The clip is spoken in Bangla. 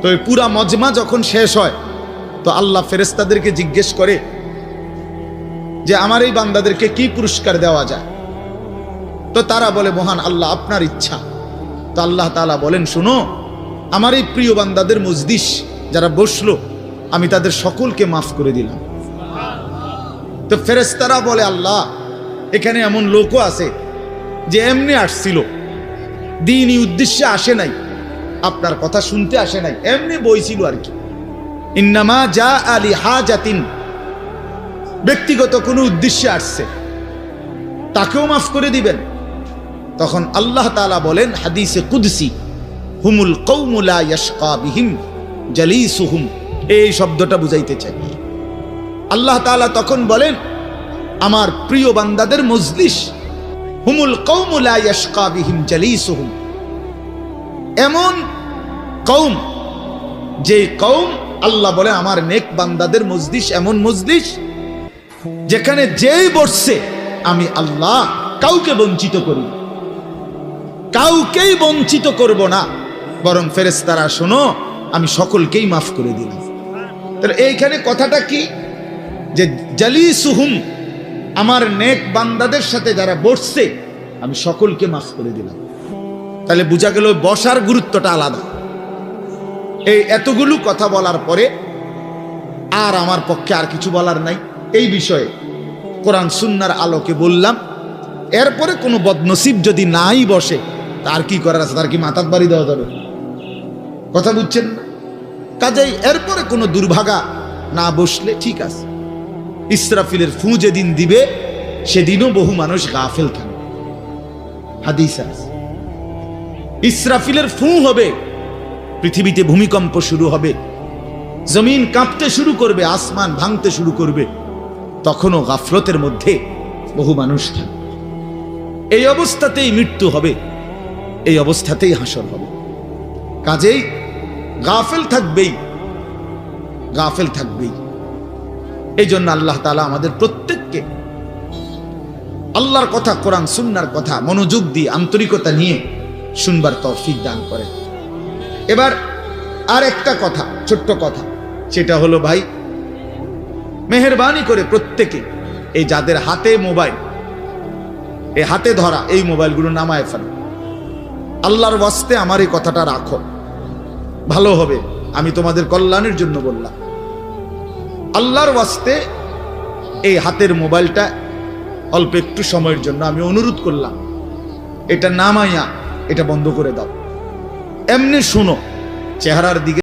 তো এই পুরা মজমা যখন শেষ হয় তো আল্লাহ ফেরেশতাদেরকে জিজ্ঞেস করে যে আমার এই বান্দাদেরকে কি পুরস্কার দেওয়া যায়। তো তারা বলে মহান আল্লাহ আপনার ইচ্ছা। তো আল্লাহ তাআলা বলেন শুনো, আমার এই প্রিয় বান্দাদের মজলিস যারা বসলো আমি তাদের সকলকে মাফ করে দিলাম। তো ফেরেশতারা বলে আল্লাহ এখানে এমন লোকও আছে যে এমনি আসছিল, দ্বীনি উদ্দেশ্যে আসে নাই, আপনার কথা শুনতে আসে নাই, এমনি বইছিল আর কি। ইন্নামা জা আলি হাজাতিন, ব্যক্তিগত কোনো উদ্দেশ্যে আসছে, তাকেও মাফ করে দিবেন। তখন আল্লাহ তাআলা বলেন হাদিসে কুদসি, হুমুল কওমু লা ইয়াশকা বিহিম জালিসুহুম, এই শব্দটা বুঝাইতে চাই। আল্লাহ তাআলা তখন বলেন আমার প্রিয় বান্দাদের মজলিস, হুমুল কওমু লা ইয়াশকা বিহিম জালিসুহুম, এমন কওম যে কওম, আল্লাহ বলে আমার নেক বান্দাদের মজলিস এমন মজলিস যেখানে যেই বসছে আমি আল্লাহ কাউকে বঞ্চিত করি, কাউকেই বঞ্চিত করব না, বরং ফেরেশতারা শোনো আমি সকলকেই মাফ করে দিলাম। তাহলে এইখানে কথাটা কি, যে জালিসুহুম, আমার নেক বান্দাদের সাথে যারা বসছে আমি সকলকে মাফ করে দিলাম। তাহলে বোঝা গেল বসার গুরুত্বটা আলাদা। এই এতগুলো কথা বলার পরে আর আমার পক্ষে আর কিছু বলার নাই এই বিষয়ে। কোরআন সুন্নাহর আলোকে বললাম। এরপরে কোনো বদনসিব যদি নাই বসে তার কি করার আছে, তার কি মাথার বাড়ি দেওয়া যাবে? কথা বুঝছেন? কাজেই এরপরে কোনো দুর্ভাগা না বসলে ঠিক আছে। ইসরাফিলের ফু যেদিন দিবে সেদিনও বহু মানুষ গাফেল থাকবে। হাদিস আছে ইসরাফিলের ফু হবে, পৃথিবীতে ভূমিকম্প শুরু হবে, জমিন কাঁপতে শুরু করবে, আসমান ভাঙতে শুরু করবে, তখনও গাফলতের মধ্যে বহু মানুষ থাকবে। এই অবস্থাতেই মৃত্যু হবে, এই অবস্থাতেই হাসর হবে। কাজেই গাফেল থাকবেই, গাফেল থাকবেই। এই জন্য আল্লাহ তাআলা আমাদের প্রত্যেককে আল্লাহর কথা, কোরআন সুন্নাহর কথা মনোযোগ দিয়ে আন্তরিকতা নিয়ে শুনবার তৌফিক দান করেন। এবার আর একটা কথা, ছোট্ট কথা, সেটা হলো ভাই মেহেরবানি করে প্রত্যেকে এই যাদের হাতে মোবাইল, এই হাতে ধরা এই মোবাইলগুলো নামায় ফেলো। আল্লাহর ওয়াস্তে আমার এই কথাটা রাখো, ভালো হবে। আমি তোমাদের কল্যাণের জন্য বললাম। আল্লাহর ওয়াস্তে এই হাতের মোবাইলটা অল্প একটু সময়ের জন্য আমি অনুরোধ করলাম, এটা নামাইয়া এটা বন্ধ করে দাও। এমনি শুনো, চেহারার দিকে